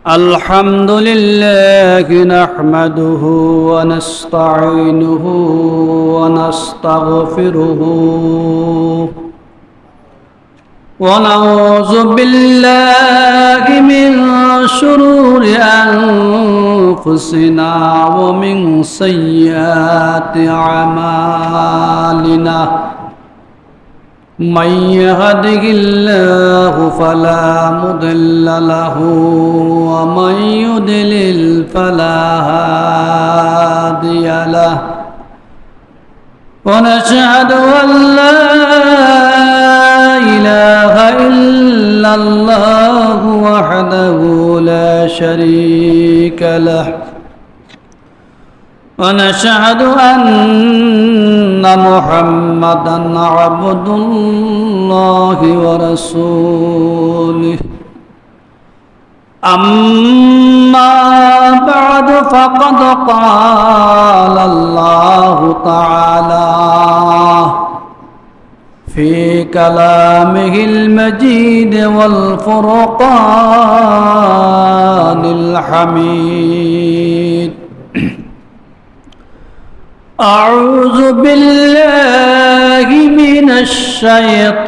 الحمد لله نحمده ونستعينه ونستغفره ونعوذ بالله من شرور أنفسنا ومن سيئات أعمالنا من يهده الله فلا مضل له ومن يضلل فلا هادي له ونشهد أن لا إله إلا الله وحده لا شريك له ونشهد أن محمدًا عبد الله ورسوله أما بعد فقد قال الله تعالى في كلامه المجيد والفرقان الحميد أعوذ بالله من الشيطان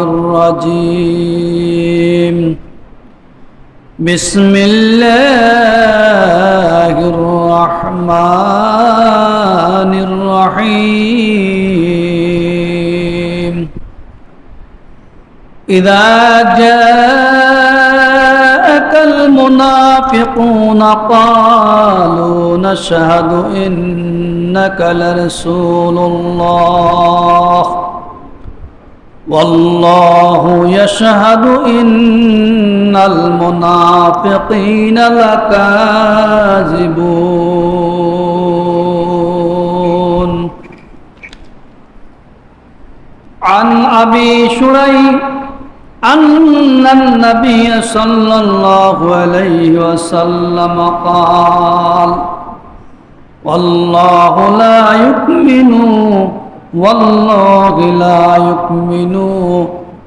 الرجيم بسم الله الرحمن الرحيم إذا جاءك المنافقون قالوا نشهد إنك لرسول الله والله يشهد إن المنافقين لكاذبون عن أبي شريح أن النبي صلى الله عليه وسلم قال والله لا يؤمن والله لا يؤمن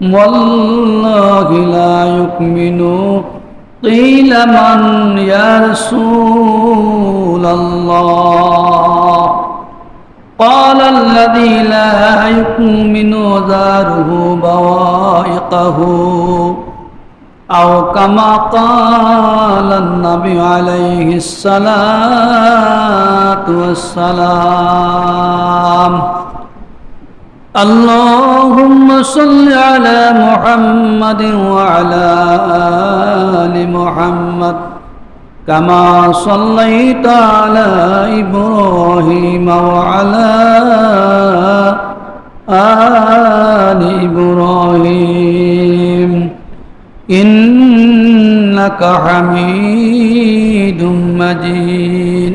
والله لا يؤمن قيل من يا رسول الله قال الذي لا يؤمن داره بوائقه أو كما قال النبي عليه الصلاة والسلام اللهم صل على محمد وعلى آل محمد كما صليت على إبراهيم وعلى آل إبراهيم إنك حميد مجيد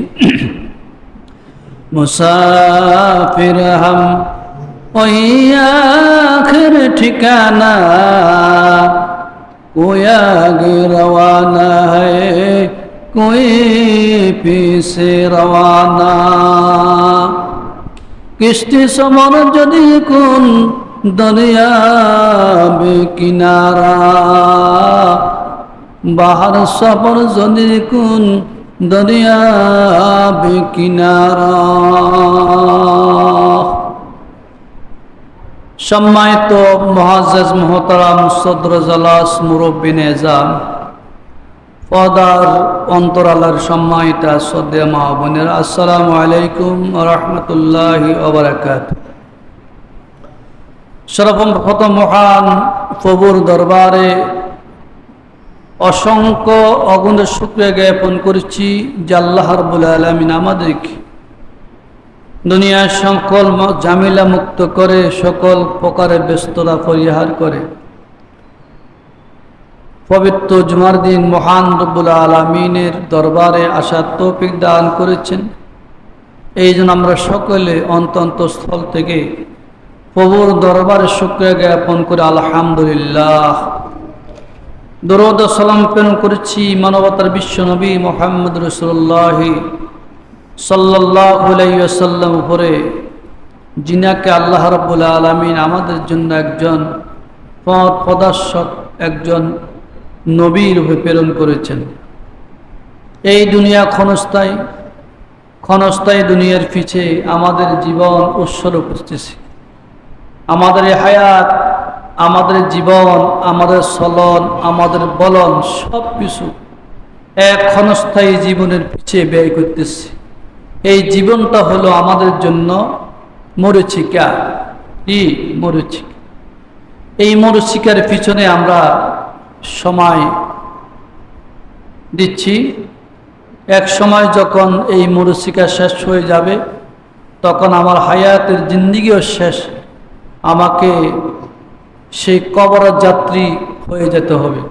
मुसाफिर हम वही आखिर ठिकाना कोई आगे रवाना है कोई पीछे रवाना किश्ती समर जदि कुन दरिया बेकिनारा बाहर सफर जदि कुन दरिया बेकिनारा সম্মানিত মুআজ্জাজ মুহতারাম সদর জলাস মুরব্বিন এজাম পদার অন্তরালার সম্মানিতা শ্রদ্ধেয় মা বোনেরা আসসালামু আলাইকুম ওয়া রাহমাতুল্লাহি ওয়া বারাকাতুহু সর্বপ্রথম মহান প্রভুর দরবারে অসংখ্য অগুণ শুকরিয়া জ্ঞাপন করছি যে আল্লাহ রাব্বুল আলামিন আমাদেরকে দুনিয়ার সকল ঝামেলা মুক্ত করে সকল প্রকারের ব্যস্ততা পরিহার করে পবিত্র জুমার দিন মহান রব্বুল আলামিনের দরবারে আসার তৌফিক দান করেছেন। এই জন্য আমরা সকলে অন্তঃস্থল থেকে প্রভুর দরবারে শুকরিয়া জ্ঞাপন করে আলহামদুলিল্লাহ দরুদ ও সালাম প্রেরণ করেছি মানবতার বিশ্ব নবী মুহাম্মদ রাসূলুল্লাহ সাল্লাল্লাহু আলাইহি ওয়াসাল্লাম উপরে যিনাকে আল্লাহ রাব্বুল আলামিন আমাদের জন্য একজন পথ প্রদর্শক, একজন নবী রূপে প্রেরণ করেছেন। এই দুনিয়া ক্ষণস্থায়ী, ক্ষণস্থায়ী দুনিয়ার পিছে আমাদের জীবন উৎসর্গ করতেছি। আমাদের এই হায়াত, আমাদের জীবন, আমাদের চলন, আমাদের বলন সব কিছু এক ক্ষণস্থায়ী জীবনের পিছে ব্যয় করতেছি। এই জীবনটা হলো আমাদের জন্য মরীচিকা। কি মরীচিকা? এই মরীচিকার পিছনে আমরা সময় দিচ্ছি। এক সময় যখন এই মরীচিকা শেষ হয়ে যাবে, তখন আমার হায়াতের জিন্দিগিও শেষ, আমাকে সেই কবরের যাত্রী হয়ে যেতে হবে।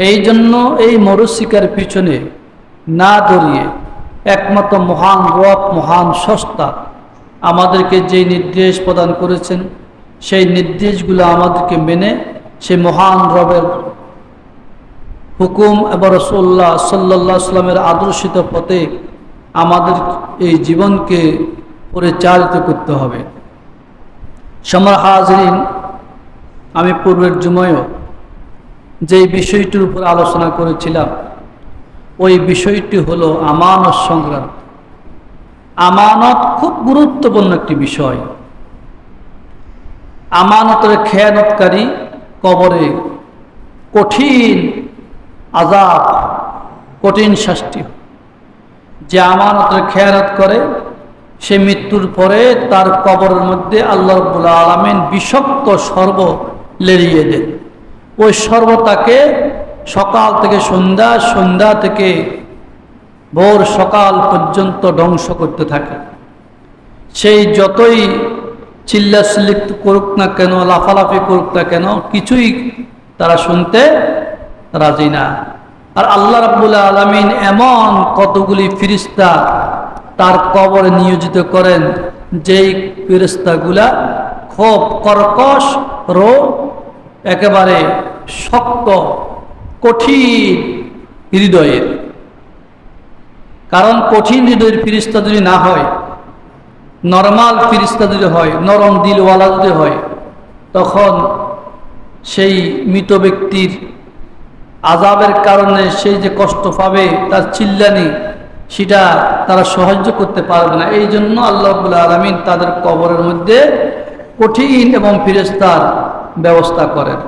এই জন্য এই মরীচিকার পিছনে না দৌড়িয়ে একমাত্র মহান রব, মহান স্রষ্টা আমাদেরকে যে নির্দেশ প্রদান করেছেন, সেই নির্দেশগুলো আমাদেরকে মেনে সেই মহান রবের হুকুম এবং রাসূলুল্লাহ সাল্লাল্লাহু আলাইহি সাল্লামের আদর্শিত পথে আমাদের এই জীবনকে পরিচালিত করতে হবে। সম্মানিত হাজরিন, আমি পূর্বের জুমায়ও যে বিষয়টির উপর আলোচনা করেছিলাম, ওই বিষয়টি হলো আমানত সংক্রান্ত। আমানত খুব গুরুত্বপূর্ণ একটি বিষয়। আমানতের খেয়ানতকারী কবরে কঠিন আযাব, কঠিন শাস্তি। যে আমানতের খেয়ানত করে সে মৃত্যুর পরে তার কবরের মধ্যে আল্লাহ রাব্বুল আলামিন বিষাক্ত সর্প লেলিয়ে দেন। ওই সর্প তাকে সকাল থেকে সন্ধ্যা, সন্ধ্যা থেকে ভোর সকাল পর্যন্ত ধ্বংস করতে থাকে। সেই যতই চিল্লাচিল্লি করুক না কেন, লাফালাফি করুক না কেন, কিছুই তারা শুনতে রাজি না। আর আল্লাহ রাব্বুল আলামিন এমন কতগুলি ফেরেশতা তার কবরে নিয়োজিত করেন, যেই ফেরেশতাগুলা খুব কর্কশ, একেবারে শক্ত, কঠিন হৃদয়ের। কারণ কঠিন হৃদয়ের ফেরেশতা যদি না হয়, নরমাল ফেরেশতা যদি হয়, নরম দিলওয়ালা যদি হয়, তখন সেই মৃত ব্যক্তির আযাবের কারণে সেই যে কষ্ট পাবে, তার চিল্লানি, সেটা তারা সহ্য করতে পারবে না। এই জন্য আল্লাহ রাব্বুল আলামিন তাদের কবরের মধ্যে কঠিন এবং ফেরেশতার ব্যবস্থা করেন।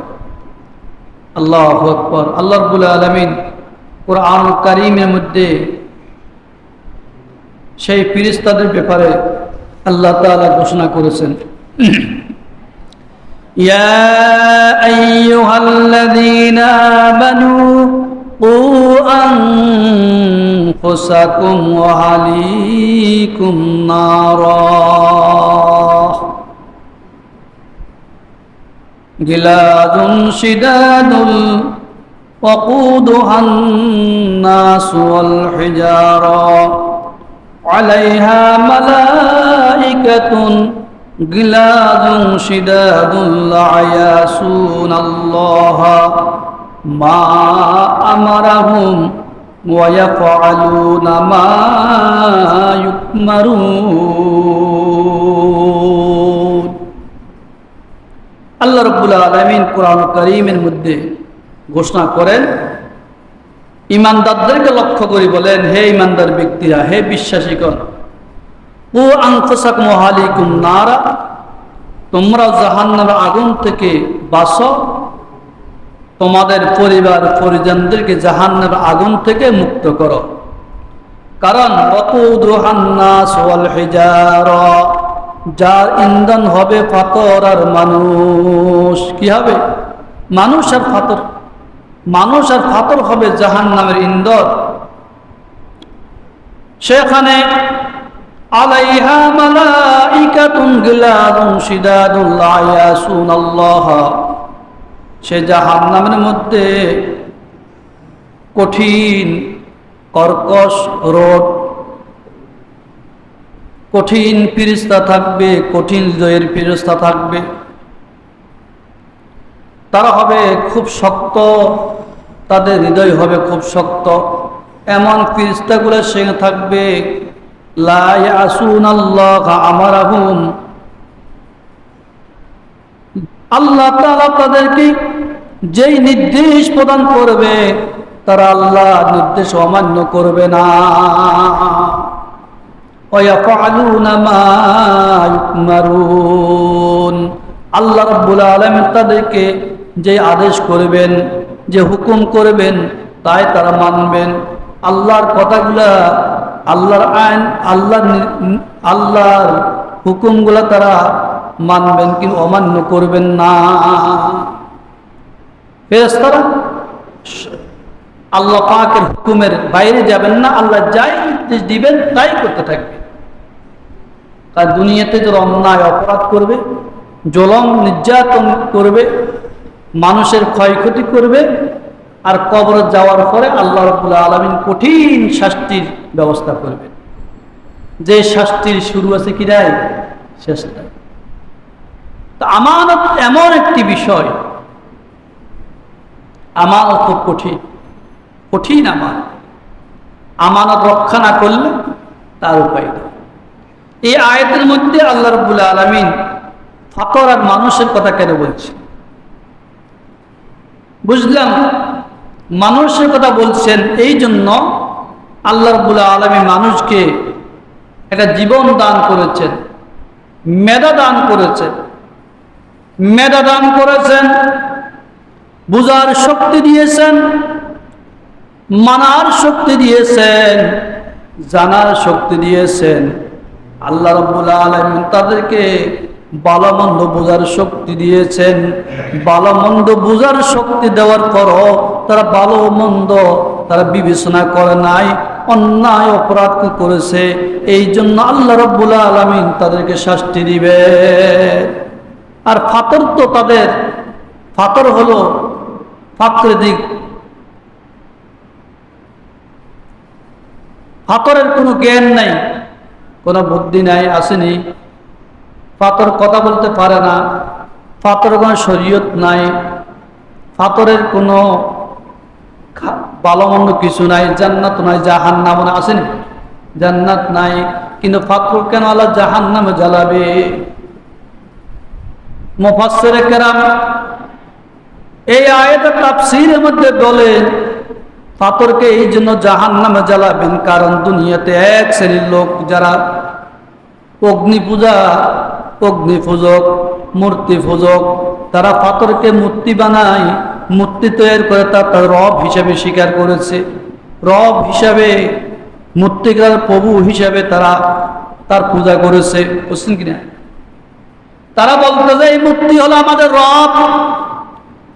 আল্লাহু আকবার। আল্লাহ রাব্বুল আলামিন কুরআনুল কারীমের মধ্যে সেই ফেরেশতাদের ব্যাপারে আল্লাহ তাআলা ঘোষণা করেছেন, ইয়া আইয়ুহাল্লাযীনা আমানু কু আনফুসাকুম ওয়া আহলিকুম নারা গিলাদুন শিদাদুল ওয়াকুদুহান নাস ওয়াল হিজারা আলাইহা মালাইকাতুন গিলাদুন শিদাদুল লা ইয়াসুনাল্লাহা মা আমারাহুম ওয়া ইয়াফআলুনা মা ইউমারুন। আল্লাহ রাব্বুল আলামিন কোরআন কারীমের মধ্যে ঘোষণা করেন, ইমানদারদেরকে লক্ষ্য করে বলেন, হে ইমানদার ব্যক্তিরা, হে বিশ্বাসীগণ, কু আনফুসাকুম ওয়া আহলিকুম নারা, তোমরা জাহান্নামের আগুন থেকে বাঁচো, তোমাদের পরিবার পরিজনদেরকে জাহান্নামের আগুন থেকে মুক্ত করো। কারণ ওয়াকুদুহান নাস ওয়াল হিজারা, যার ইন্ধন হবে পাথর আর মানুষ। কি হবে? মানুষ আর পাথর। মানুষ আর পাথর হবে জাহান্নামের ইন্ধন। সেখানে আলাইহা মালাইকাতুন গিলাদুন শিদাদুন লা ইয়াসুনাল্লাহা, সে জাহান্নামের মধ্যে কঠিন কর্কশ রোদ, কঠিন ফেরেশতা থাকবে, কঠিন হৃদয়ের ফেরেশতা থাকবে। তারা হবে খুব শক্ত, তাদের হৃদয় হবে খুব শক্ত। এমন ফেরেশতাগুলো সঙ্গে থাকবে লা ইয়াসুনাল্লাহা আমারাহুম, আল্লাহ তাআলা তাদেরকে যেই নির্দেশ প্রদান করবে তারা আল্লাহ নির্দেশ অমান্য করবে না। ওয়ায়াফআলুনা মা ইউমারুন, আল্লাহ রাব্বুল আলামিন তাদেরকে যে আদেশ করবেন, যে হুকুম করবেন তাই তারা মানবেন। আল্লাহর কথাগুলা, আল্লাহর আইন, আল্লাহর হুকুমগুলা তারা মানবেন কিন্তু অমান্য করবেন না। ফেরেশতারা আল্লাহ পাকের হুকুমের বাইরে যাবেন না, আল্লাহ যাই নির্দেশ দিবেন তাই করতে থাকবে। তার দুনিয়াতে যারা অন্যায় অপরাধ করবে, জুলুম নির্যাতন করবে, মানুষের ক্ষয়ক্ষতি করবে, আর কবরে যাওয়ার পরে আল্লাহ রাব্বুল আলামিন কঠিন শাস্তির ব্যবস্থা করবেন। যে শাস্তির শুরু আছে কি নাই, শেষ নাই। তো আমানত এমন একটি বিষয়, আমানত খুব কঠিন, কঠিন আমানত রক্ষা না করলে তার উপায় নেই। এই আয়াতের মধ্যে আল্লাহ রাব্বুল আলামিন ফাকর আর মানুষের কথা কেন বলছে? বুঝলাম মানুষের কথা বলছেন এই জন্য, আল্লাহ রাব্বুল আলামিন মানুষকে একটা জীবন দান করেছেন, মেধা দান করেছেন, মেধা দান করেছেন, বুঝার শক্তি দিয়েছেন, মানার শক্তি দিয়েছেন, জানার শক্তি দিয়েছেন। আল্লাহ রাব্বুল আলামিন তাদেরকে ভালো মন্দ বোঝার শক্তি দিয়েছেন। ভালো মন্দ বোঝার শক্তি দেওয়ার পরও তারা ভালো মন্দ তারা বিবেচনা করে নাই, অন্যায় অপরাধ করেছে। এই জন্য আল্লাহ রাব্বুল আলামিন তাদেরকে শাস্তি দিবে। আর ফাতর তো তাদের, ফাতর হলো প্রাকৃতিক, ফাতরের কোনো জ্ঞান নাই, কোনো বুদ্ধি নাই, আসেনি। ফাতর কথা বলতে পারে না, ফাতরের কোনো শরীয়ত নাই, ফাতরের কোনো ভালো মন্দ কিছু নাই, জান্নাত নাই, জাহান্নাম আসেনি, জান্নাত নাই। কিন্তু ফাতর কেন আল্লাহ জাহান্নামে জ্বালাবে? মুফাসসিরে কেরাম এই আয়াতের তাফসীরের মধ্যে বলেন ফাতরকে এই জন্য জাহান্নামে জ্বালাবেন কারণ দুনিয়াতে এক শ্রেণীর লোক যারা অগ্নি পূজক, মূর্তি পূজক, তারা ফাতরকে মূর্তি বানায়, মূর্তি তৈরি করে তার রব হিসাবে স্বীকার করেছে। রব হিসাবে, মূর্তিকার প্রভু হিসাবে তারা তার পূজা করেছে। বুঝছেন কিনা? তারা বলতে যে এই মূর্তি হলো আমাদের রব,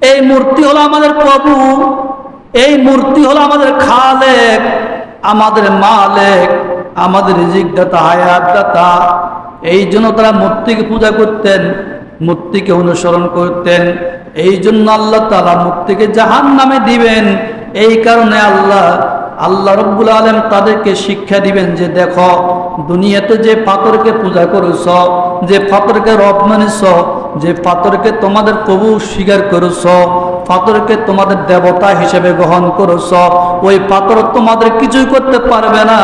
এই মূর্তি হলো আমাদের প্রভু, এই মূর্তি হলো আমাদের খালেক, আমাদের মালেক, আমাদের রিজিক দাতা, হায়াত দাতা। এই জন্য তারা মূর্তিকে পূজা করতেন, মূর্তিকে অনুসরণ করতেন। এই জন্য আল্লাহ তাআলা মূর্তিকে জাহান্নামে দিবেন। এই কারণে আল্লাহ রাব্বুল আলামিন তাদেরকে শিক্ষা দিবেন যে দেখো দুনিয়াতে যে পাথরকে পূজা করেছ, যে পাথরকে রব মানেছ, যে পাথরকে তোমাদের প্রভু স্বীকার করেছ, পাথরকে তোমাদের দেবতা হিসেবে গ্রহণ করেছ, ওই পাথর তোমাদের কিছুই করতে পারবে না।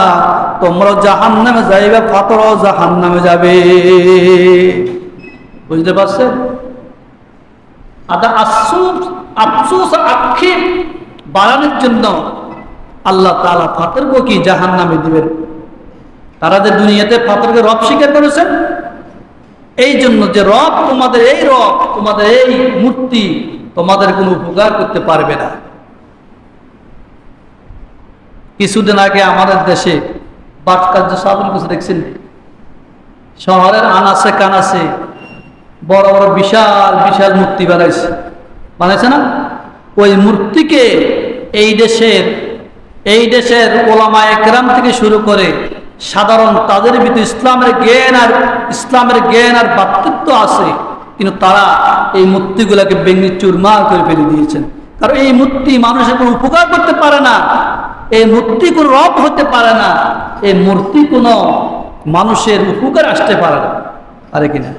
তোমরা জাহান্নামে যাইবে, পাথরও জাহান্নামে যাবে। বুঝতে পারছেন? আফসোস আক্ষেপ বাড়ানোর জন্য আল্লাহ তাআলা পাথরকে কি জাহান্নামে দিবেন? তারা যে দুনিয়াতে পাথরকে রব স্বীকার করেছেন, এই জন্য যে রব তোমাদের, এই রব তোমাদের, এই মূর্তি তোমাদের কোনো উপকার করতে পারবে না। কিছুদিন আগে আমাদের দেশে বাটকার্য সাধন কিছু দেখছেন, শহরের আনাচে কানাচে বড় বড় বিশাল বিশাল মূর্তি বানাইছে না? ওই মূর্তিকে এই দেশের ওলামায়ে কেরাম থেকে শুরু করে সাধারণ তাদের ভিতরে ইসলামের জ্ঞান আর ভ্রাতৃত্ব আছে, কিন্তু তারা এই মূর্তিগুলোকে ভেঙে চুরমার করে ফেলে দিয়েছেন। কারণ এই মূর্তি মানুষের কোনো উপকার করতে পারে না, এই মূর্তি কোনো রব হতে পারে না, এই মূর্তি কোনো মানুষের উপকার আসতে পারে না। আরে কিনা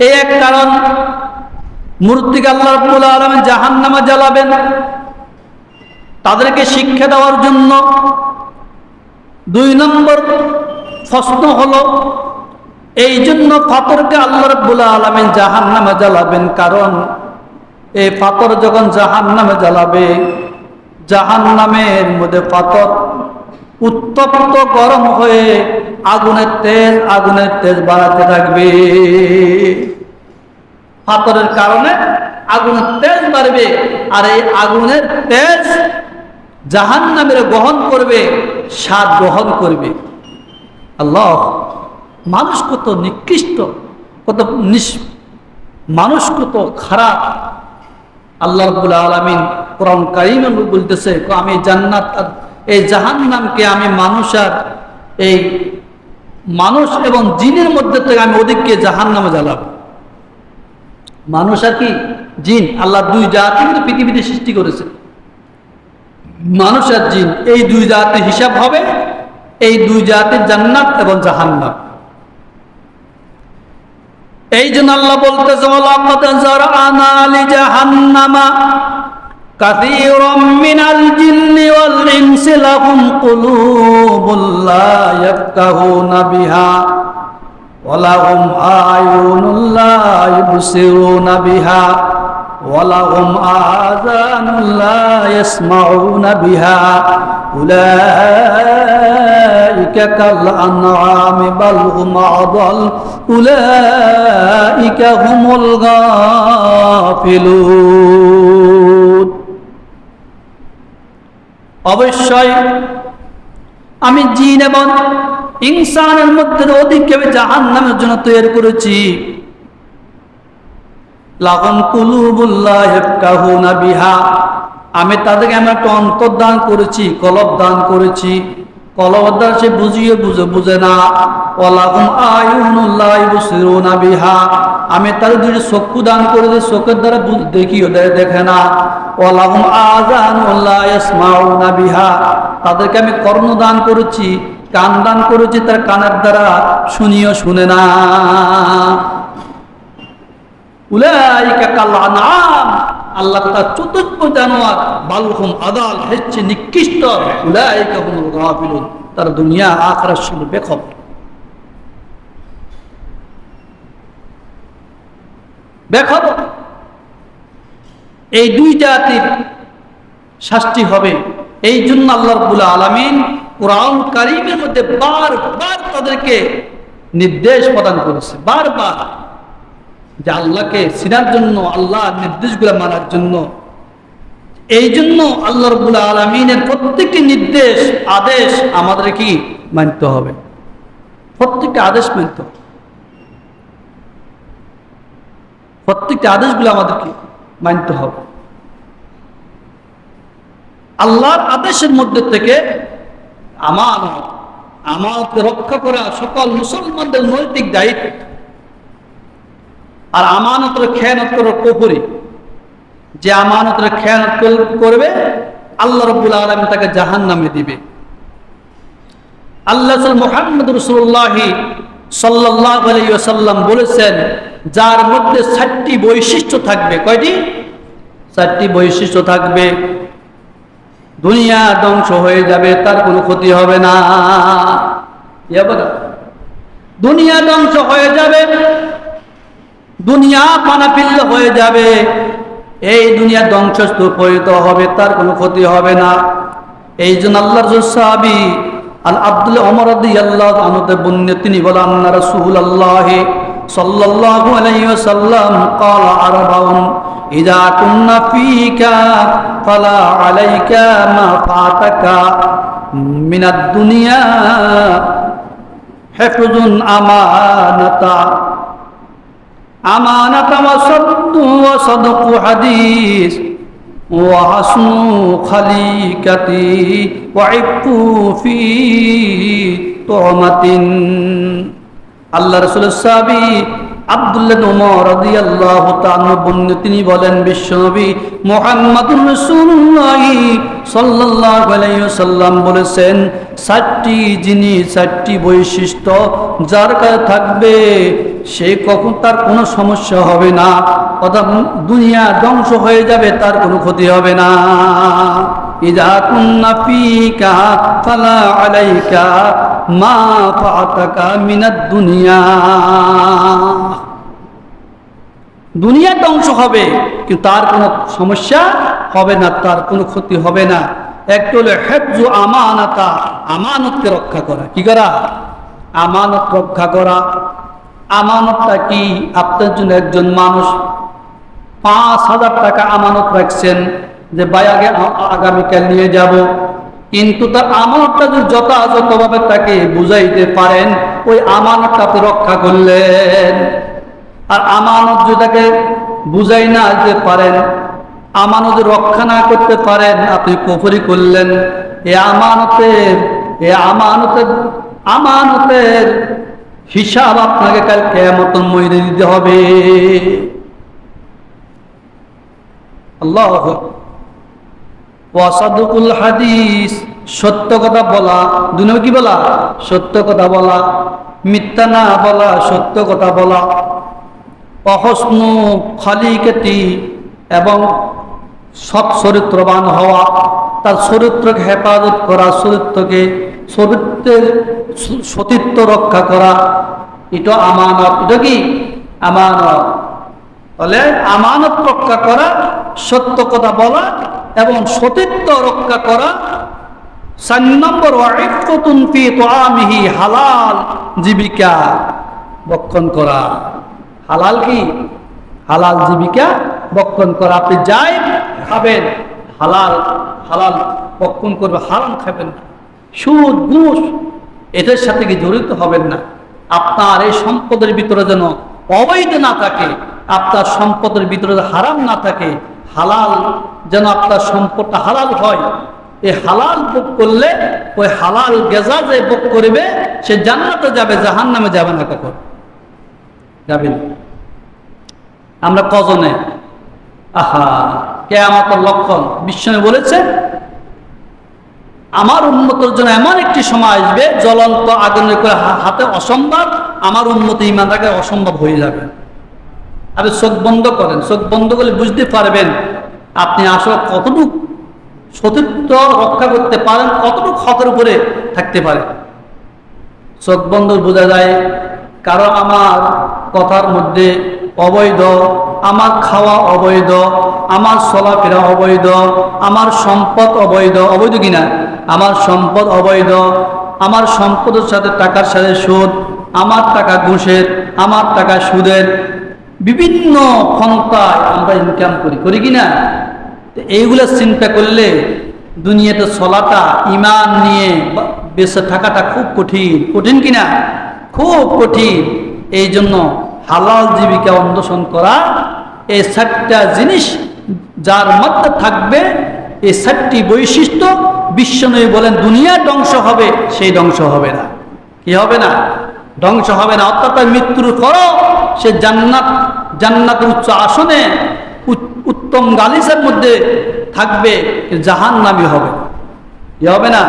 এই এক কারণ, মূর্তিকে আল্লাহ রাব্বুল আলামিন জাহান্নামে জ্বালাবেন। তাদেরকে শিক্ষা দেওয়ার জন্য দুই নম্বর প্রশ্ন হলো, এই জন্য পাথরকে আল্লাহ রাব্বুল আলামিন জাহান্নামে জ্বালাবেন, কারণ এই পাথর যখন জাহান্নামে জ্বালাবে, জাহান্নামের মধ্যে পাথর উত্তপ্ত গরম হয়ে আগুনের তেজ বাড়াতে থাকবে। পাথরের কারণে আগুনের তেজ বাড়বে, আর এই আগুনের তেজ জাহান্নামের গ্রহণ করবে, স্বাদ গ্রহণ করবে। আল্লাহ, মানুষ কত নিকৃষ্ট, কত মানুষ কত খারাপ। আল্লাহ রাব্বুল আলামিন কোরআন কারীমে বলতেছে, আমি জান্নাত আর এই জাহান্নামকে আমি মানুষ এবং জিনের মধ্যে থেকে আমি ওদিককে জাহান্নামে জ্বালাবো। মানুষ আর কি জিন, আল্লাহ দুই জাতি কিন্তু পৃথিবীতে সৃষ্টি করেছে, মানুষ আর জিন। এই দুই জাতির হিসাব হবে, এই দুই জাতির জান্নাত এবং জাহান্নাম। এই জন্য আল্লাহ বলতেছে, ওয়ালাকাদ যারআনা লিজাহান্নামা কাসীরাম মিনাল জিন্নি ওয়াল ইনসি লাহুম কুলুবুন লা ইয়াফকাহুনা বিহা ওয়া লাহুম আ'য়ুনুন লা ইবসিরুনা বিহা ওয়া লাহুম আযানুন লা ইয়াসমাউনা বিহা উলাইকা কাল আনআমি বাল হুম আযাল উলাইকা হুমুল গাফিলুন। অবশ্যই আমি জিন এবং ইনসানের মধ্যে ওদিককে আমি জাহান্নামের জন্য তৈরি করেছি। লাহুম কুলুবুন লা ইয়াফকাহুনা বিহা, আমি তাদেরকে আমি একটা অন্তর দান করেছি, কলব দান করেছি। কলব দ্বারা সে বুঝে না। ওয়ালাহুম আ'য়ুনুন লা ইবসিরুনা বিহা, আমি তাদের দুটি চক্ষু দান করেছি, চোখের দ্বারা দেখে না। ওয়ালাহুম আযানুন লা ইয়াসমাউনা বিহা, তাদেরকে আমি কর্ণ দান করেছি, কান দান করেছি, তার কানের দ্বারা শুনিও শুনে না। উলাইকা কাল আনআম, আল্লাহ তার চতুর্থ জানোয়ার, বাল হুম আযাল, হচ্ছে নিকৃষ্ট। উলাইকা হুমুল গাফিলুন, তার দুনিয়া আখিরাত শুধু বেখবর। এই দুই জাতির শাস্তি হবে। এই জন্য আল্লাহ রাব্বুল আলামিন কোরআন কারীমের মধ্যে বারবার তাদেরকে নির্দেশ প্রদান করেছে, বারবার, যে আল্লাহকে চিনার জন্য, আল্লাহর নির্দেশগুলো মানার জন্য। এই জন্য আল্লাহ রাব্বুল আলামিনের প্রত্যেকটি নির্দেশ, আদেশ আমাদের কি মানতে হবে, প্রত্যেকটি আদেশ মানতে হবে, প্রত্যেকটি আদেশগুলো আমাদেরকে মানতে হবে। আল্লাহর আদেশের মধ্যে থেকে আমানতকে রক্ষা করা সকল মুসলমানদের নৈতিক দায়িত্ব। আর আমানতের খেয়ানত করার কুফরি, যে আমানতের খেয়ানত করবে আল্লাহ রাব্বুল আলামিন তাকে জাহান্নামে দিবে। আল্লাহ মুহাম্মদ রাসূলুল্লাহ সাল্লাল্লাহু আলাইহি ওয়াসাল্লাম বলেছেন, যার মধ্যে 4টি বৈশিষ্ট্য থাকবে। কয়টি? 4টি বৈশিষ্ট্য থাকবে। দুনিয়া ধ্বংস হয়ে যাবে, তার কোনো ক্ষতি হবে না। দুনিয়া ধ্বংস হয়ে যাবে, দুনিয়া পানাপিল্ল হয়ে যাবে, এই দুনিয়া ধ্বংসস্তূপ পরিণত হবে, তার কোনো ক্ষতি হবে না। এই জন্য আল্লাহর সাহাবী আন আব্দুল্লাহ ওমর রাদিয়াল্লাহু আনহু বর্ণিত, তিনি বলেন, আন্না রাসূলুল্লাহ সাল্লাল্লাহু আলাইহি ওয়াসাল্লাম ক্বালা আরবাউন ইযা কুন্না ফীকা ফালা আলাইকা মা ফাতাকা মিনাদ দুনিয়া হিফযুন আমানাতা ওয়া সাদকু হাদিস ওয়া হাসনু খালিকাতি ওয়া ইফু ফি তুমাতিন। আল্লাহ রাসূলের সাহাবী আব্দুল্লাহ ইবনে ওমর রাদিয়াল্লাহু তাআলা বর্ণিত, তিনি বলেন, বিশ্বনবী মুহাম্মদুর রাসূলুল্লাহ সাল্লাল্লাহু আলাইহি ওয়াসাল্লাম বলেছেন, 4টি বৈশিষ্ট্য যার কাছে থাকবে সে কখন তার কোনো সমস্যা হবে না, অর্থাৎ দুনিয়া ধ্বংস হয়ে যাবে, তার কোনো ক্ষতি হবে না। ইযা কুন্না ফীকা ফালা আলাইকা মা ফাতাকা মিনাদ দুনিয়া। দুনিয়া ধ্বংস হবে কিন্তু তার কোনো সমস্যা হবে না, তার কোনো ক্ষতি হবে না। একটা হলো হিফজু আমানাতা, আমানতকে রক্ষা করা। কি করা? আমানত রক্ষা করা। আমানতটা কি? আপনার জন্য একজন মানুষ 5,000 টাকা আমানত রাখছেন যে ভাই আগামীকাল নিয়ে যাব, কিন্তু তার আমানতটা যদি যথাযথভাবে তাকে বুঝাইতে পারেন, ওই আমানতটা আপনি রক্ষা করলেন। আর আমানত যদি তাকে বুঝাই না দিতে পারেন, আমানত রক্ষা না করতে পারেন, আপনি কুফরি করলেন। আমানতের হিসাব আপনাকে কাল কিয়ামতের ময়দানে দিতে হবে। আল্লাহু ওয়াসাদুকুল হাদিস, সত্য কথা বলা। দুনিয়া কি বলা? সত্য কথা বলা, মিথ্যা না বলা, সত্য কথা বলা। অহস্নু খালিকাতি, এবং সৎ চরিত্রবান হওয়া, তার চরিত্রকে হেফাজত করা, চরিত্রের সতীত্ব রক্ষা করা, এটা আমানত। এটা কি? আমানত। তাহলে আমানত রক্ষা করা, সত্য কথা বলা এবং সতীত্ব রক্ষা করা। 4 নম্বর, ওয়াইফতুন ফি তুআমিহি, হালাল জীবিকা বক্ষণ করা। হালাল কি? হালাল জীবিকা বক্ষণ করা। আপনি যাই খাবেন হালাল, হালাল বক্ষণ করবে, হারাম খাবেন না। সুদ ঘুষ এটার সাথে কি জড়িত হবেন না। আপনার এই সম্পদের ভিতরে যেন অবৈধ না থাকে, আপনার সম্পদের ভিতরে হারাম না থাকে, হালাল যেন আপনার সম্পদটা হালাল হয়। এই হালাল ভোগ করলে ওই হালাল গেজা যে ভোগ করবে সে জান্নাতে যাবে, জাহান্নামে যাবে না। কখন যাবেন? আমরা কজনে কিয়ামতের লক্ষণ বিশ্বনে বলেছে, আমার উম্মতের জন্য এমন একটি সময় আসবে, জ্বলন্ত আগুনের করে হাতে অসম্ভব, আমার উম্মতে ঈমান রাখা অসম্ভব হয়ে যাবে। আপনি চোখ বন্ধ করেন, চোখ বন্ধ করলে বুঝতে পারবেন আপনি আসলে কতটুকু সতীত্ব রক্ষা করতে পারেন, কতটুকু হকের উপরে থাকতে পারেন। চোখ বন্ধ বোঝা যায়, কারণ আমার কথার মধ্যে অবৈধ, আমার খাওয়া অবৈধ, আমার চলাফেরা অবৈধ, আমার সম্পদ অবৈধ। অবৈধ কিনা? আমার সম্পদ অবৈধ, আমার সম্পদের সাথে টাকার সাথে সুদ, আমার টাকা ঘুষের, আমার টাকা সুদের, বিভিন্ন ক্ষমতায় আমরা ইনকাম করি কিনা? এইগুলো চিন্তা করলে দুনিয়াতে চলাটা, ঈমান নিয়ে বেঁচে থাকাটা খুব কঠিন। কঠিন কিনা? খুব কঠিন। এই জন্য হালাল জীবিকা অন্বেষণ করা, এই 4টা জিনিস যার মধ্যে থাকবে, এই 4টি বৈশিষ্ট্য বিশ্বনবী বলেন দুনিয়া ধ্বংস হবে, সেই ধ্বংস হবে না। কি হবে না? ধ্বংস হবে না। অর্থাৎ মৃত্যুর পরও সে জান্নাতের উচ্চ আসনে উত্তম গালিচার মধ্যে থাকবে, জাহান্নামী হবে। কি হবে না?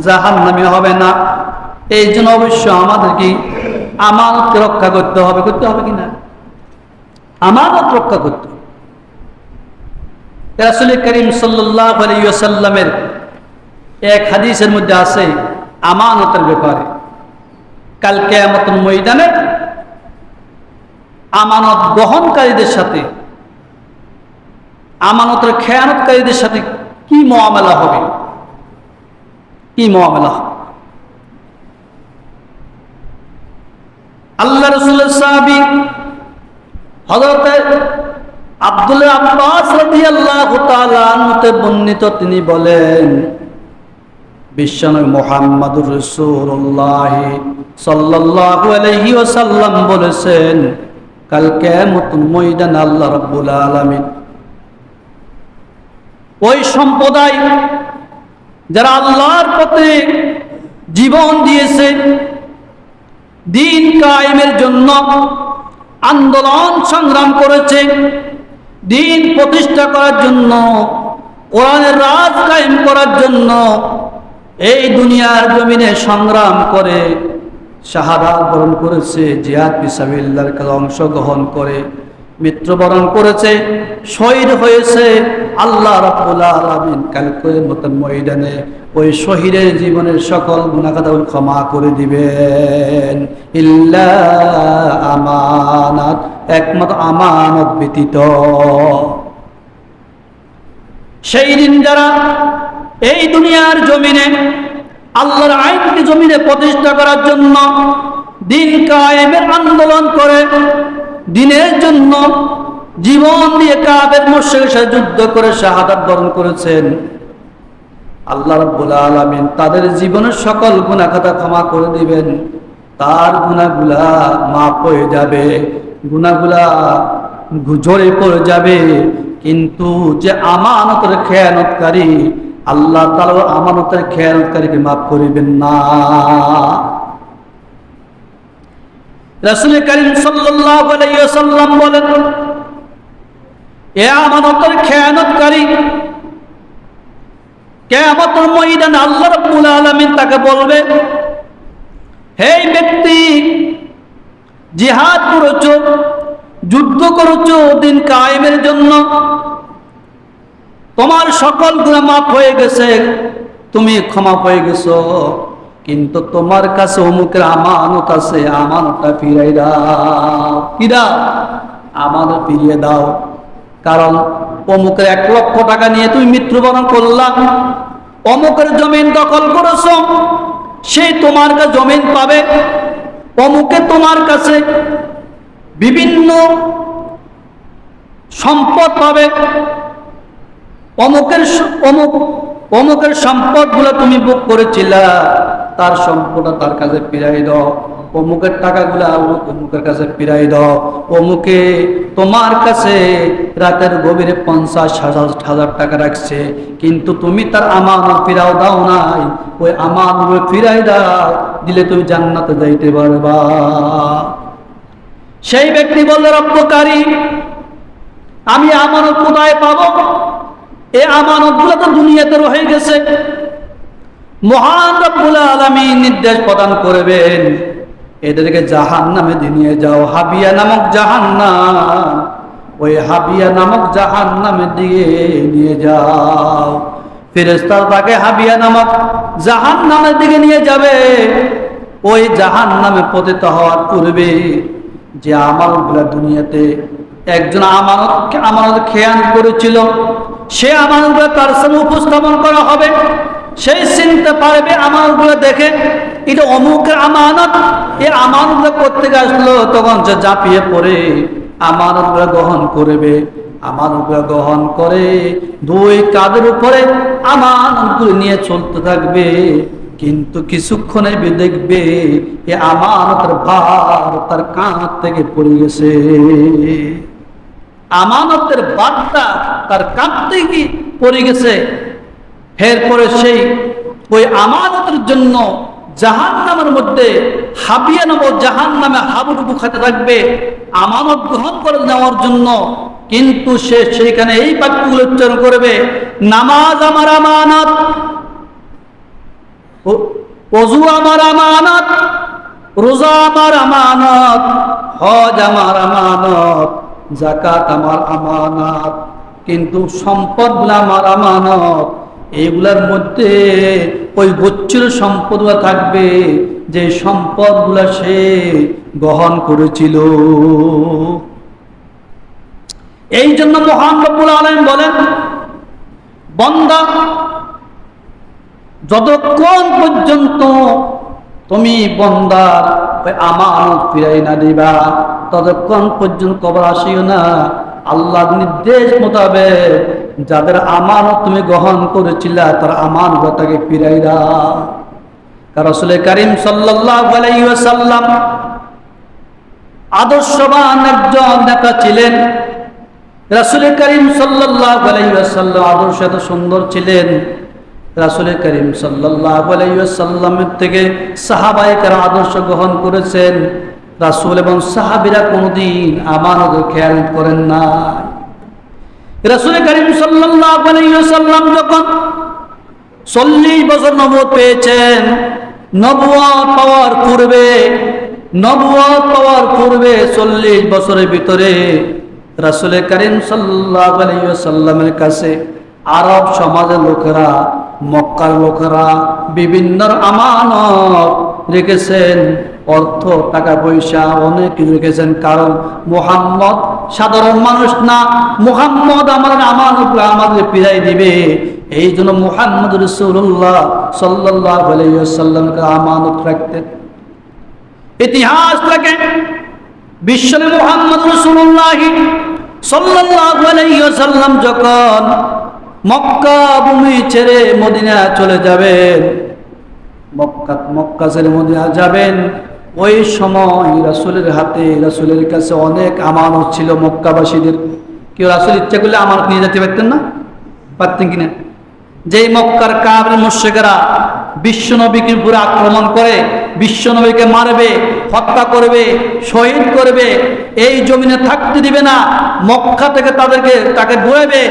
জাহান্নামী হবে না। এই জন্য অবশ্য আমাদেরকে আমানত রক্ষা করতে হবে। করতে হবে কিনা? আমানত রক্ষা করতে হবে। রাসূল করিম সাল্লাল্লাহু আলাইহি ওয়াসাল্লামের এক হাদিসের মধ্যে আছে আমানতের ব্যাপারে। কাল কিয়ামতের ময়দানে আমানত গ্রহণকারীদের সাথে, আমানতের খেয়ানতকারীদের সাথে কি মুআমালা হবে? কি মুআমালা হবে? আল্লাহ রাসূলের সাহাবী হযরত আব্দুল্লাহ আব্বাস রাদিয়াল্লাহু তাআলা আনহু বর্ণিত, তিনি বলেন বিশ্বনবী মুহাম্মদুর রাসূলুল্লাহ সাল্লাল্লাহু আলাইহি ওয়াসাল্লাম বলেছেন, কাল কিয়ামতের ময়দানে আল্লাহ রাব্বুল আলামিন ওই সম্প্রদায় যারা আল্লাহর পথে জীবন দিয়েছে, দিন কায়েমের জন্য আন্দোলন সংগ্রাম করেছে, দিন প্রতিষ্ঠা করার জন্য, কোরআনের রাজ কায়েম করার জন্য এই দুনিয়ার জমিনে সংগ্রাম করে শাহাদাত বরণ করেছে, জিহাদ ফি সাবিলিল্লাহর কাজে অংশগ্রহণ করে মৃত্যুবরণ করেছে, শহীদ হয়েছে, আল্লাহ রাব্বুল আলামিন কাল কিয়ামতের ময়দানে ওই শহীদের জীবনের সকল গুনাহ খাতাগুলো ক্ষমা করে দিবেন, ইল্লা আমানাত, একমাত্র আমানত ব্যতীত। সেই দিন যারা এই দুনিয়ার জমিনে আল্লাহর আইনকে জমিনে প্রতিষ্ঠা করার জন্য দিন কায়েমের আন্দোলন করে, দিনের জন্য জীবন দিয়ে কাফের মুশরিকের সাথে যুদ্ধ করে শাহাদাত বরণ করেছেন, আল্লাহ রাব্বুল আলামিন তাদের জীবনের সকল গুনাহ খাতা ক্ষমা করে দিবেন, তার গুনাহগুলা মাফ হয়ে যাবে, গুনাহগুলা ঝরে পড়ে যাবে। কিন্তু যে আমানতের খেয়ানতকারী, আল্লাহ তাআলা আমানতের খেয়ানতকারীকে মাফ করিবেন না। রাসূল করিম সাল্লাল্লাহু আলাইহি ওয়াসাল্লাম বলেন, এ আমানতের খেয়ানতকারী কিয়ামতের ময়দানে আল্লাহ রাব্বুল আলামিন তাকে বলবে, হে ব্যক্তি, জিহাদ করেছো, যুদ্ধ করেছো দিন কায়েমের জন্য, তোমার সকল গুনাহ মাফ হয়ে গেছে, তুমি ক্ষমা পেয়ে গেছো, কিন্তু তোমার কাছে অমুকের আমানত আছে, আমানতটা ফিরাই দাও। কি দাও? আমানত ফিরিয়ে দাও। কারণ অমুকের 1 লক্ষ টাকা নিয়ে তুমি মৃত্যুবরণ করলা, অমুকের জমিন দখল করেছো, সেই তোমার কাছে জমিন পাবে, অমুকে তোমার কাছে বিভিন্ন সম্পদ পাবে, অমুকের সম্পদগুলো তুমি ভোগ করেছিলা, তার সম্পদটা তার কাছে ফিরাই দাও, অমুকের টাকাগুলা অমুকের কাছে ফিরাই দাও, অমুকে তোমার কাছে রাতের গভীরে 50,000 টাকা রাখছে, কিন্তু তুমি তার আমানত ফিরাও দাও নাই, ওই আমানত ফিরাই দাও, দিলে তুমি জান্নাতে যাইতে পারবা। সেই ব্যক্তি বলল, রব্বকারী, আমি আমানত কোথায় পাবো? এই আমানতগুলো তো দুনিয়াতে রয়ে গেছে। মহান রব্বুল আলামিন নির্দেশ প্রদান করবেন, এদেরকে জাহান্নামে নিয়ে যাও, হাবিয়া নামক জাহান্নাম, ওই হাবিয়া নামক জাহান্নামে দিয়ে নিয়ে যাও। ফেরেশতারা তাকে হাবিয়া নামক জাহান্নামের দিকে নিয়ে যাবে। ওই জাহান্নামে পতিত হওয়ার পূর্বে যে আমানতগুলো দুনিয়াতে একজন আমানত খেয়াল করেছিল, সে আমানতগুলো তার সামনে উপস্থাপন করা হবে, সেই চিনতে পারবে আমানতগুলো দেখে, এটা অমুকের আমানত, এই আমানতগুলো করতে আসলো, তখন সে ঝাঁপিয়ে পড়ে আমানতগুলো গ্রহণ করবে। আমানতগুলো গ্রহণ করে 2 কাঁধের উপরে আমানতগুলো নিয়ে চলতে থাকবে, কিন্তু কিছুক্ষণে দেখবে এ আমানতের ভার তার কাঁধ থেকে পড়ে গেছে, আমানতের ভারটা তার কাঁধ থেকে পড়ে গেছে। এরপরে সেই ওই আমানতের জন্য জাহান্নামের মধ্যে হাবিয়া নামক জাহান্নামে হাবুডুবু খেতে থাকবে আমানত গ্রহণ করে নেওয়ার জন্য। কিন্তু সে সেইখানে এই বাক্যগুলো উচ্চারণ করবে, নামাজ আমার আমানত, ওযু আমার আমানত, রোজা আমার আমানত, হজ আমার আমানত, যাকাত আমার আমানত, কিন্তু সম্পদগুলো আমার আমানত। এইগুলার মধ্যে ওই গচ্ছিত সম্পদগুলো থাকবে যে সম্পদগুলো সে গ্রহণ করেছিল। এই জন্য মহান রব্বুল আলামিন বলেন, বান্দা, যতক্ষণ পর্যন্ত তুমি বান্দার ওই আমানত ফিরাই না দিবা, ততক্ষণ পর্যন্ত কবর আসিও না। আল্লাহর নির্দেশ মোতাবেক যাদের আমানত তুমি গ্রহণ করেছিলা, তার আমানতটাকে ফিরাই দাও। কারণ রাসূল করিম সাল্লাল্লাহু আলাইহি ওয়াসাল্লাম আদর্শবান একজন নেতা ছিলেন। রাসূল করিম সাল্লাল্লাহু আলাইহি ওয়াসাল্লাম আদর্শ এত সুন্দর ছিলেন, রাসূল করিম সাল্লাল্লাহু আলাইহি ওয়াসাল্লামের থেকে সাহাবায়ে কেরাম আদর্শ গ্রহণ করেছেন। রাসূল এবং সাহাবীরা কোনদিন আমানতের খেয়াল করেন না। রাসূল করিম সাল্লাল্লাহু আলাইহি ওয়াসাল্লাম যখন 40 বছর নবুয়ত পেয়েছেন, নবুয়ত পাওয়ার পূর্বে 40 বছরের ভিতরে রাসূল করিম সাল্লাল্লাহু আলাইহি ওয়াসাল্লামের কাছে আরব সমাজের লোকেরা, মক্কার লোকেরা বিভিন্ন আমানত রেখেছেন, অর্থ টাকা পয়সা অনেক কিছু রেখেছেন। কারণ মুহাম্মদ সাধারণ মানুষ না, মুহাম্মদ আমাদের আমানতগুলো আমাদের ফিরাই দিবে। এই জন্য মুহাম্মদ রাসূলুল্লাহ সাল্লাল্লাহু আলাইহি ওয়াসাল্লামকে আমানত রাখতেন। ইতিহাস থেকে বিশ্বনবী মুহাম্মদ রাসূলুল্লাহ সাল্লাল্লাহু আলাইহি ওয়াসাল্লাম যখন মক্কা ভূমি ছেড়ে মদিনা চলে যাবেন, মক্কা ছেড়ে মদিনা যাবেন, ওই সময় রাসূলের হাতে, রাসূলের কাছে অনেক আমানত ছিল মক্কাবাসীদের। কেউ রাসূল ইচ্ছা করলে আমানত নিয়ে যেতে পারতেন না? পারতেন কিনা? যেই মক্কার কাফির মুশরিকরা বিশ্বনবীকে উপরে আক্রমণ করে, বিশ্বনবীকে মারবে, হত্যা করবে, শহীদ করবে, এই জমিনে থাকতে দিবে না, মক্কা থেকে তাকে বইবে,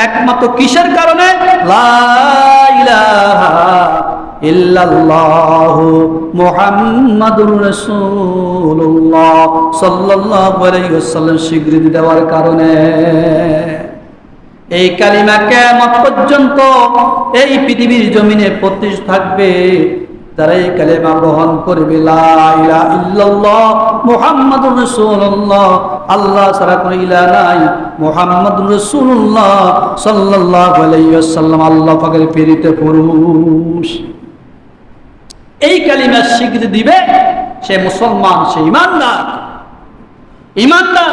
একমাত্র কিসের কারণে? লা ইলাহা ইল্লাল্লাহু মুহাম্মাদুর রাসূলুল্লাহ সাল্লাল্লাহু আলাইহি ওয়াসাল্লাম স্বীকৃতি দেওয়ার কারণে। এই কালিমা কিয়ামত পর্যন্ত এই পৃথিবীর জমিনে প্রতিষ্ঠিত থাকবে। যারা এই কালিমা গ্রহণ করবে, লা ইলাহা ইল্লাল্লাহ মুহাম্মাদুর রাসূলুল্লাহ, আল্লাহ ছাড়া কোনো ইলাহ নাই, মুহাম্মাদুর রাসূলুল্লাহ সাল্লাল্লাহু আলাইহি ওয়াসাল্লাম আল্লাহ পাকের প্রেরিত পুরুষ, এই কালিমার স্বীকৃতি দিবে, সে মুসলমান, সে ঈমানদার। ঈমানদার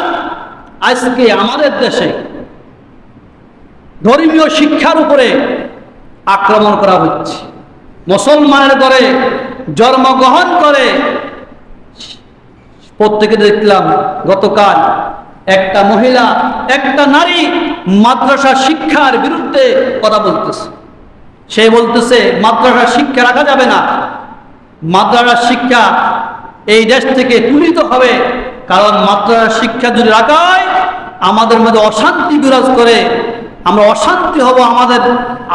আজকে আমাদের দেশে ধর্মীয় শিক্ষার উপরে আক্রমণ করা হচ্ছে। মুসলমানের ঘরে জন্মগ্রহণ করে প্রত্যেকে দেখলাম গতকাল একটা মহিলা, একটা নারী মাদ্রাসা শিক্ষার বিরুদ্ধে কথা বলতেছে। সে বলতেছে মাদ্রাসা শিক্ষা রাখা যাবে না, মাদ্রাসা শিক্ষা এই দেশ থেকে তুলিত হবে, কারণ মাদ্রাসা শিক্ষা যদি রাখা হয় আমাদের মধ্যে অশান্তি বিরাজ করে, আমরা অশান্তি হব, আমাদের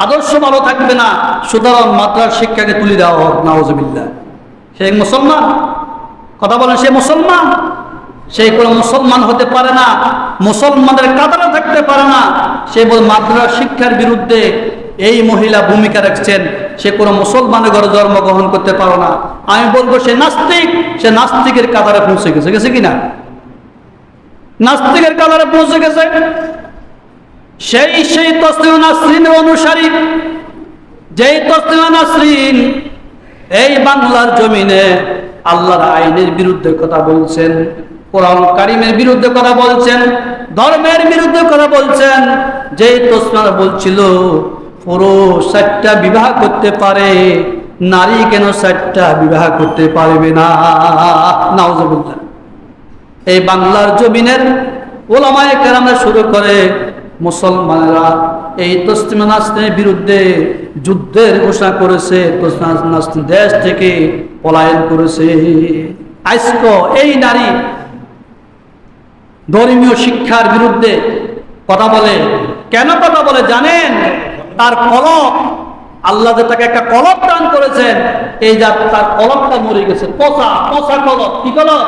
আদর্শ ভালো থাকবে না, সুতরাং মাদ্রাসা শিক্ষাকে তুলে দেওয়া হোক। নাউজুবিল্লাহ। সে মুসলমান? কথা বলেন, সে মুসলমান? সে কোনো মুসলমান হতে পারে না, মুসলমানদের কাতারে থাকতে পারে না। সে বল মাদ্রাসা শিক্ষার বিরুদ্ধে এই মহিলা ভূমিকা রাখছেন, সে কোনো মুসলমানের ঘরে জন্মগ্রহণ করতে পারো না। আমি বলবো সে নাস্তিক, সে নাস্তিকের কাতারে পৌঁছে গেছে কিনা? নাস্তিকের কাতারে পৌঁছে গেছে। সেই তসলিমা নাসরিনের অনুসারী, যেই তসলিমা নাসরিন এই বাংলার জমিনে আল্লাহর আইনের বিরুদ্ধে কথা বলছেন, কোরআন কারীমের বিরুদ্ধে কথা বলছেন, ধর্মের বিরুদ্ধে কথা বলছেন। যেই তসলিমা বলছিল পুরুষ 4টা বিবাহ করতে পারে, নারী কেন 4টা বিবাহ করতে পারবে না? নাউজুবিল্লাহ। এই বাংলার জমিনের ওলামায়ে কেরামরা শুরু করে মুসলমানেরা এই তসলিমা নাসরিনের বিরুদ্ধে যুদ্ধের ঘোষণা করেছে, তসলিমা নাসরিন দেশ থেকে পলায়ন করেছে। আজকে এই নারী ধর্মীয় শিক্ষার বিরুদ্ধে কথা বলে। কেন কথা বলে জানেন? তার কলব, আল্লাহ যে তাকে একটা কলব দান করেছেন, এই যা তার কলবটা মরে গেছে, পচা পচা কলব। কি কলব?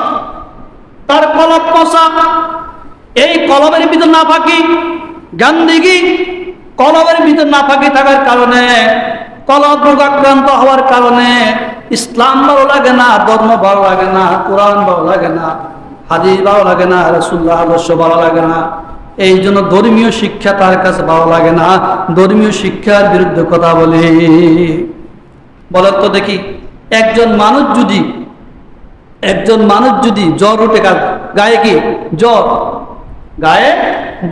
তার কলব পচা। এই কলবের ভিতর নাপাকি গান্দিগি, কলবের ভিতর নাপাকি থাকার কারণে, কলব রোগাক্রান্ত হওয়ার কারণে ইসলাম ভালো লাগে না, ধর্ম ভালো লাগে না, কোরআন ভালো লাগে না, হাদিস ভালো লাগে না, রাসূলুল্লাহ আদর্শ ভালো লাগে না। এই জন্য ধর্মীয় শিক্ষা তার কাছে ভালো লাগে না, ধর্মীয় শিক্ষার বিরুদ্ধে কথা বলে। বলেন তো দেখি, একজন মানুষ যদি জ্বর উঠে, গায়ে কি জ্বর, গায়ে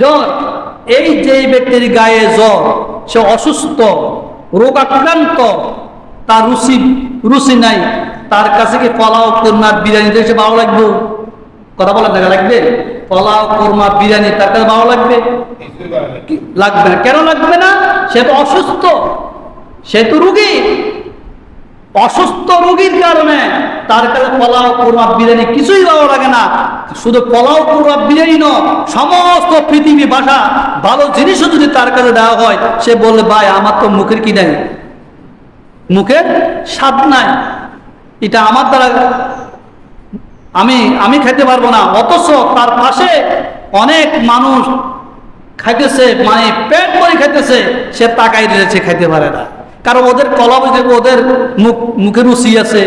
জ্বর, এই যে ব্যক্তির গায়ে জ্বর, সে অসুস্থ, রোগাক্রান্ত, তার রুচি নাই, তার কাছে কি পোলাও কোরমা বিরিয়ানি দেখে ভালো লাগবে? কথা বলেন, দেখা লাগবে? পোলাও কোরমা বিরিয়ানি তার কাছে ভালো লাগবে? লাগবে না। কেন লাগবে না? সে তো অসুস্থ, সে তো রোগী। অসুস্থ রোগীর কারণে তার কাছে পোলাও কোরমা বিরিয়ানি কিছুই ভালো লাগে না। শুধু পোলাও কোরমা বিরিয়ানি নয়, সমস্ত পৃথিবী ভাষা ভালো জিনিসও যদি তার কাছে দেওয়া হয়, সে বলবে ভাই আমার তো মুখের কি নাই, মুখের স্বাদ নাই, এটা আমার দ্বারা আমি খেতে পারবো না। অথচ তার পাশে অনেক মানুষ খাইতেছে, মানে পেট ভরে খাইতেছে, সে তাকাই দিয়েছে, খাইতে পারে না। কারণ ওদের কলব, ওদের মুখে রুচি আছে,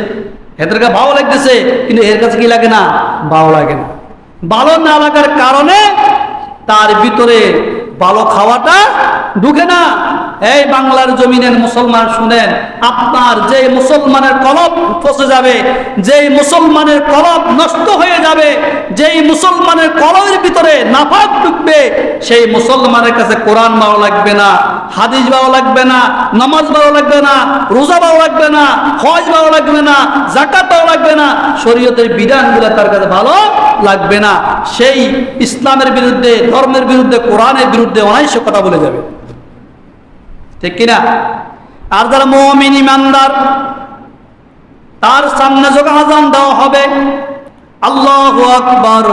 এদেরকে ভালো লাগতেছে, কিন্তু এর কাছে কি লাগে না? ভালো লাগে না। ভালো না লাগার কারণে তার ভিতরে ভালো খাওয়াটা ঢুকে না। এই বাংলার জমিনের মুসলমান শুনেন, আপনার যে মুসলমানের কলব ফসে যাবে, যেই মুসলমানের কলব নষ্ট হয়ে যাবে, যেই মুসলমানের কলবের ভিতরে নাফাক ঢুকবে, সেই মুসলমানের কাছে কোরআন ভালো লাগবে না, হাদিস ভালো লাগবে না, নামাজ ভালো লাগবে না, রোজা ভালো লাগবে না, হজ ভালো লাগবে না, যাকাত ভালো লাগবে না, শরীয়তের বিধানগুলো তার কাছে ভালো লাগবে না। সেই ইসলামের বিরুদ্ধে, ধর্মের বিরুদ্ধে, কোরআনের বিরুদ্ধে অনায়াসে কথা বলে যাবে, ঠিক কিনা? আর যারা মুমিন ইমানদার, তার সামনে যখন আযান দেওয়া হবে, আল্লাহু আকবার,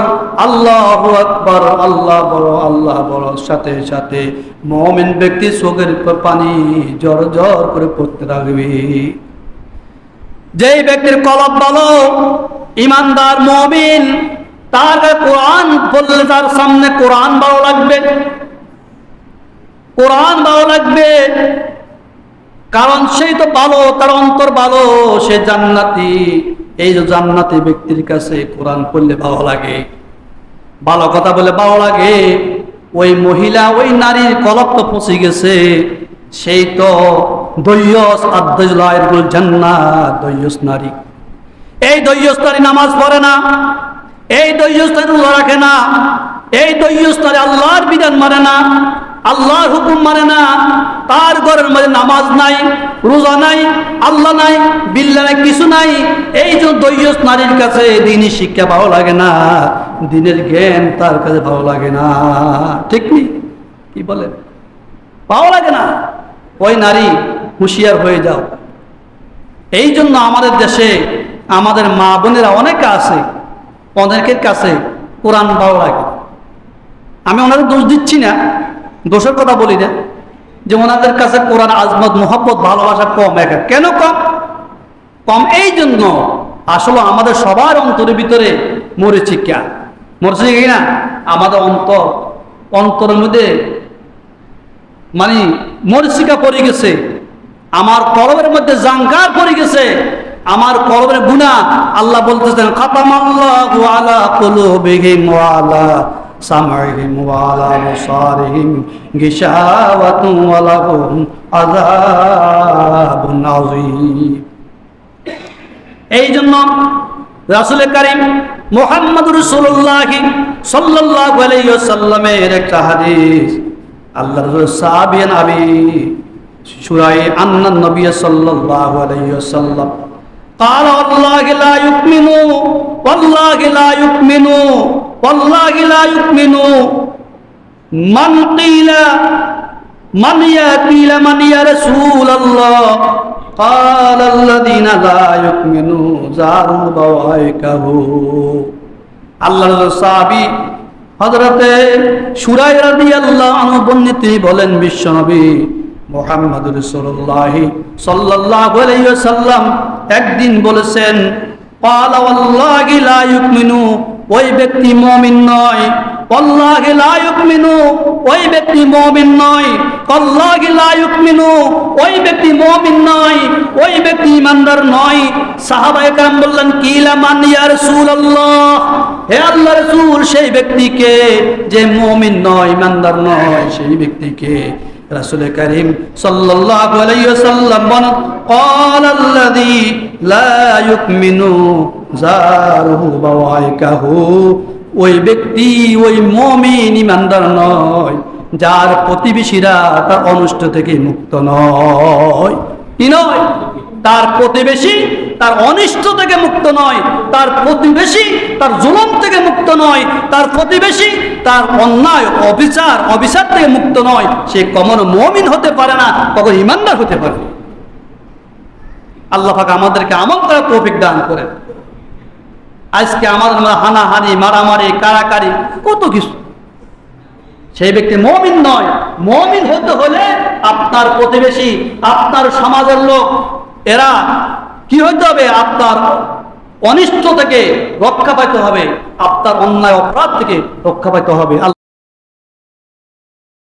আল্লাহু আকবার, আল্লাহ বড়, আল্লাহ বড়, সাথে সাথে মুমিন ব্যক্তি চোখের পানি ঝর ঝর করে পড়তে লাগবে। যেই ব্যক্তির কলব ভালো, ইমানদার মুমিন, তার কোরআন বললে তার সামনে কোরআন ভালো লাগবে, কোরআন ভালো লাগবে, কারণ সেই তো ভালো, তার অন্তর ভালো, সে জান্নাতি। এই যে জান্নাতি ব্যক্তির কাছে কোরআন পড়লে ভালো লাগে, ভালো কথা বলে ভালো লাগে, ওই মহিলা, ওই নারীর কলব তো পচে গেছে, সেই তো দৈয়স আদ্দাজুল জান্নাত, দৈয়স নারী। এই দৈয়স নারী নামাজ পড়ে না, এই দৈয়স নারী রোজা রাখে না, এই দৈয়স নারী আল্লাহর বিধান মানে না, আল্লাহর হুকুম মানে না, তার ঘরের মধ্যে নামাজ নাই, রোজা নাই, আল্লাহ নাই, বিল্লাহ নাই, কিছু নাই। এই যে দৈয়স নারীর কাছে দ্বীনি শিক্ষা ভালো লাগে না, দ্বীনের জ্ঞান তার কাছে ভালো লাগে না, ঠিক নেই? কি বলেন? ভালো লাগে না। ওই নারী হুঁশিয়ার হয়ে যাও। এই জন্য আমাদের দেশে আমাদের মা বোনেরা অনেকে আছে, অনেকের কাছে কোরআন ভালো লাগে। আমি ওনাদের দোষ দিচ্ছি না, দোষের কথা বলি না, যে ওনাদের কাছে কোরআন আজমত, মোহাব্বত, ভালোবাসা কম। কেন কম? কম এই জন্য, আসলে আমাদের সবার অন্তরের ভিতরে মরিচিকা, মরিচিকা কি না? আমাদের অন্তরের মধ্যে মানে মরিচিকা পড়ে গেছে, আমার কলবের মধ্যে জাঙ্কার পড়ে গেছে, আমার কলবের গুনাহ। আল্লাহ বলতেছেন, খাতামাল্লাহু আলা কুলুবিহিম ওয়া আলা সামঈহিম ওয়া আলা আবসারিহিম গিশাওয়াতুন ওয়া লাহুম আযাবুন আযীম। এই জন্য রাসূল কারীম মুহাম্মদুর রাসূলুল্লাহ সাল্লাল্লাহু আলাইহি ওয়াসাল্লামের একটা হাদিস, আল্লাহর রাসূল সাহাবীন আবি শুরাই আন্নান নবী সাল্লাল্লাহু আলাইহি ওয়াসাল্লাম قال والله لا يؤمنوا والله لا يؤمنوا والله لا يؤمنوا من قيل من يقيل من يا رسول الله قال الذين لا يؤمنوا زاروا بوائكه। আল্লাহর সাহাবী হযরতে শুরাই রাদিয়াল্লাহু আনহু বর্ণিত বলেন, বিশ্বনবী মুহাম্মদুর রাসূলুল্লাহ সাল্লাল্লাহু আলাইহি ওয়াসাল্লাম একদিন বলেছেন, ক্বালা ওয়াল্লাহি লা ইউমিনু, ওই ব্যক্তি মুমিন নয়, ওয়াল্লাহি লা ইউমিনু, ওই ব্যক্তি মুমিন নয়, ওয়াল্লাহি লা ইউমিনু, ওই ব্যক্তি মুমিন নয়, ওই ব্যক্তি ঈমানদার নয়। সাহাবায়ে কেরাম বললেন, কিলা মান ইয়া রাসূলুল্লাহ, হে আল্লাহর রাসূল, সেই ব্যক্তিকে যে মুমিন নয়, ঈমানদার নয়, সেই ব্যক্তিকে? রাসূল কারীম সাল্লাল্লাহু আলাইহি ওয়াসাল্লাম বলেন, ক্বালাল্লাযী লা ইউমিনু জারুহু বাওয়াইকাহু, ওই ব্যক্তি, ওই মুমিন ঈমানদার নয়, যার প্রতিবেশীরা তার অনিষ্ট থেকে মুক্ত নয়। কি নয়? তার প্রতিবেশী তার অনিষ্ট থেকে মুক্ত নয়, তার প্রতিবেশী তার জুলুম থেকে মুক্ত নয়, তার প্রতিবেশী তার অন্যায় অবিচার থেকে মুক্ত নয়। সে কখনো মুমিন হতে পারে না, কখনো ঈমানদার হতে পারে না। আল্লাহ পাক আমাদেরকে আমল করার তৌফিক দান করেন। আজকে আমাদের হানাহানি, মারামারি, কারাকারি, কত কিছু। সেই ব্যক্তি মুমিন নয়। মুমিন হতে হলে আপনার প্রতিবেশী, আপনার সমাজের লোক, এরা কি হতে হবে? আপনার অনিষ্ট থেকে রক্ষা পাইতে হবে, আপনার অন্যায় অপরাধ থেকে রক্ষা পাইতে হবে।